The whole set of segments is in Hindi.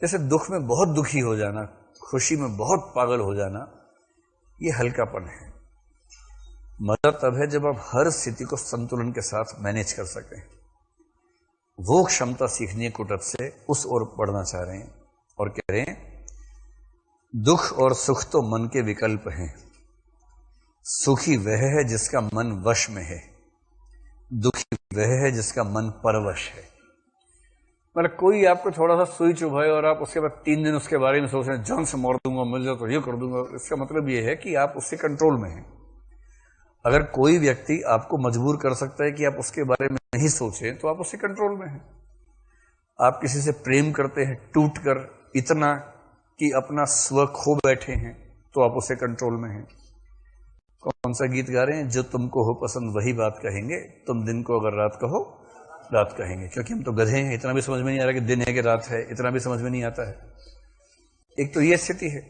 जैसे दुख में बहुत दुखी हो जाना, खुशी में बहुत पागल हो जाना, ये हल्कापन है। मजा तब है जब आप हर स्थिति को संतुलन के साथ मैनेज कर सकें। वो क्षमता सीखनी है कुटज से, उस ओर बढ़ना चाह रहे हैं और कह रहे हैं दुख और सुख तो मन के विकल्प हैं, सुखी वह है जिसका मन वश में है, दुखी वह है जिसका मन परवश है। मतलब कोई आपको थोड़ा सा सुई चुभाए और आप उसके बाद 3 दिन उसके बारे में सोच रहे हैं, जान से मार दूंगा, मिल जाए तो ये कर दूंगा, इसका मतलब ये है कि आप उससे कंट्रोल में हैं। अगर कोई व्यक्ति आपको मजबूर कर सकता है कि आप उसके बारे में नहीं सोचें, तो आप उससे कंट्रोल में हैं। आप किसी से प्रेम करते हैं टूट कर इतना कि अपना स्व खो बैठे हैं, तो आप उससे कंट्रोल में हैं। कौन सा गीत गा रहे हैं? जो तुमको हो पसंद वही बात कहेंगे, तुम दिन को अगर रात कहो रात कहेंगे। क्योंकि हम तो गधे हैं, इतना भी समझ में नहीं आ रहा कि दिन है कि रात है, इतना भी समझ में नहीं आता है। एक तो ये स्थिति है।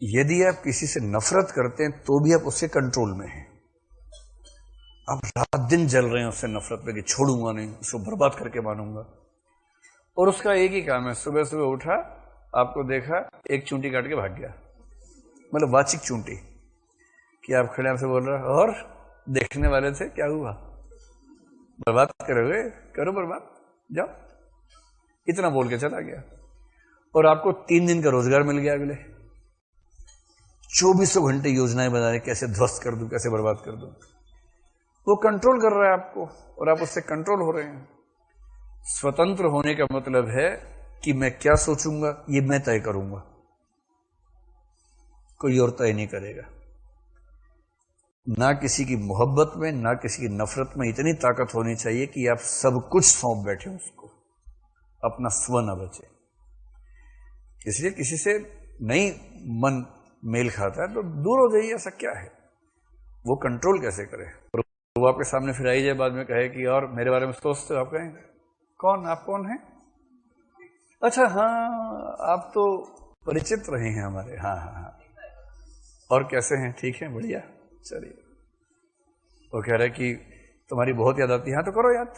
यदि आप किसी से नफरत करते हैं तो भी आप उससे कंट्रोल में हैं। आप रात दिन जल रहे हैं उससे नफरत पे कि छोड़ूंगा नहीं, उसको बर्बाद करके मानूंगा। और उसका एक ही काम है, सुबह सुबह उठा, आपको देखा, एक चूंटी काट के भाग गया। मतलब वाचिक चूंटी कि आप खड़े आपसे बोल रहे और देखने वाले थे क्या हुआ, बर्बाद करोगे, करो बर्बाद, जाओ, इतना बोल के चला गया। और आपको 3 दिन का रोजगार मिल गया। अगले 24 घंटे योजनाएं बना रहे, कैसे ध्वस्त कर दूं, कैसे बर्बाद कर दूं। वो कंट्रोल कर रहा है आपको और आप उससे कंट्रोल हो रहे हैं। स्वतंत्र होने का मतलब है कि मैं क्या सोचूंगा ये मैं तय करूंगा, कोई और तय नहीं करेगा। ना किसी की मोहब्बत में, ना किसी की नफरत में इतनी ताकत होनी चाहिए कि आप सब कुछ सौंप बैठे उसको, अपना स्व न बचे। इसलिए किसी से नहीं मन मेल खाता है तो दूर हो जाइए। ऐसा क्या है? वो कंट्रोल कैसे करे? वो आपके सामने फिर आई जाए बाद में कहे कि और मेरे बारे में सोचते हो, आप कहें कौन, आप कौन हैं? अच्छा हाँ, आप तो परिचित रहे हैं हमारे। हाँ हाँ हाँ, और कैसे हैं? ठीक है, बढ़िया, चलिए। वो कह रहा है कि तुम्हारी बहुत याद आती है। हाँ तो करो याद,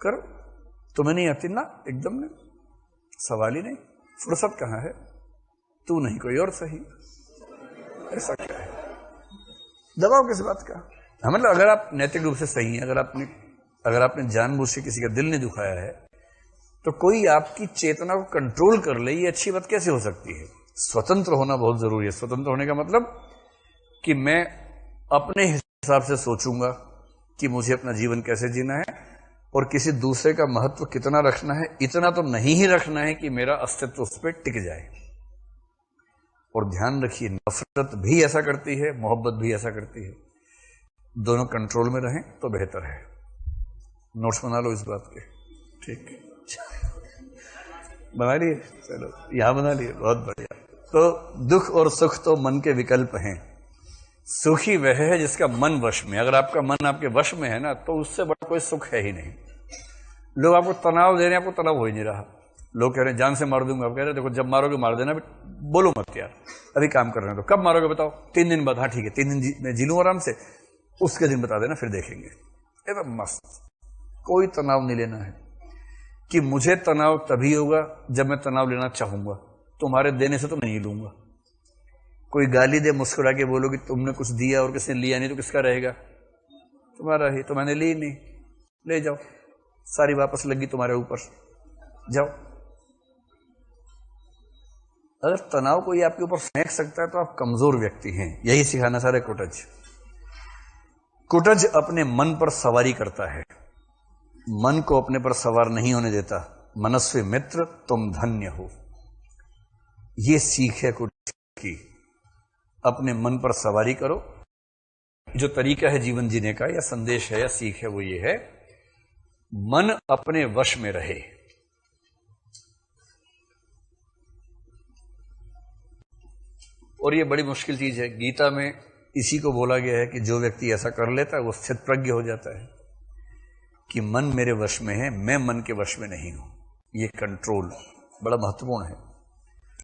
करो। तुम्हें नहीं आती ना? एकदम नहीं, सवाल ही नहीं। फुर्सत कहाँ है? तू नहीं कोई और सही। ऐसा क्या है? दबाव किस बात का? हाँ, मतलब अगर आप नैतिक रूप से सही हैं, अगर आपने जानबूझ से किसी का दिल नहीं दुखाया है, तो कोई आपकी चेतना को कंट्रोल कर ले, ये अच्छी बात कैसे हो सकती है? स्वतंत्र होना बहुत जरूरी है। स्वतंत्र होने का मतलब कि मैं अपने हिसाब से सोचूंगा कि मुझे अपना जीवन कैसे जीना है और किसी दूसरे का महत्व कितना रखना है। इतना तो नहीं ही रखना है कि मेरा अस्तित्व उस पर टिक जाए। और ध्यान रखिए, नफरत भी ऐसा करती है, मोहब्बत भी ऐसा करती है। दोनों कंट्रोल में रहें तो बेहतर है। नोट्स बना लो इस बात के, ठीक? बना लिए? चलो, यहां बना लिए, बहुत बढ़िया। तो दुख और सुख तो मन के विकल्प हैं, सुखी वह है जिसका मन वश में। अगर आपका मन आपके वश में है ना, तो उससे बड़ा कोई सुख है ही नहीं। लोग आपको तनाव दे रहे हैं, आपको तनाव हो ही नहीं रहा। लोग कह रहे हैं जान से मार दूंगा, आप कह रहे हैं देखो जब मारोगे मार देना, बोलो मत यार, अभी काम कर रहे हैं। तो कब मारोगे बताओ? 3 दिन बाद। हाँ ठीक है, 3 दिन मैं जी लूं आराम से, उसके दिन बता देना, फिर देखेंगे। एकदम मस्त, कोई तनाव नहीं लेना है। कि मुझे तनाव तभी होगा जब मैं तनाव लेना चाहूंगा, तुम्हारे देने से तो नहीं लूंगा। कोई गाली दे, मुस्कुरा के बोलो कि तुमने कुछ दिया और किसने लिया नहीं, तो किसका रहेगा? तुम्हारा ही। तो मैंने ली नहीं, ले जाओ, सारी वापस लगी तुम्हारे ऊपर, जाओ। अगर तनाव कोई आपके ऊपर फेंक सकता है तो आप कमजोर व्यक्ति हैं। यही सिखाना सारे कुटज। कुटज अपने मन पर सवारी करता है, मन को अपने पर सवार नहीं होने देता। मनस्वी मित्र तुम धन्य हो, ये सीख है कुटज की। अपने मन पर सवारी करो। जो तरीका है जीवन जीने का, या संदेश है या सीख है, वो ये है, मन अपने वश में रहे। और ये बड़ी मुश्किल चीज है। गीता में इसी को बोला गया है कि जो व्यक्ति ऐसा कर लेता है वो स्थित प्रज्ञ हो जाता है कि मन मेरे वश में है, मैं मन के वश में नहीं हूं। ये कंट्रोल बड़ा महत्वपूर्ण है।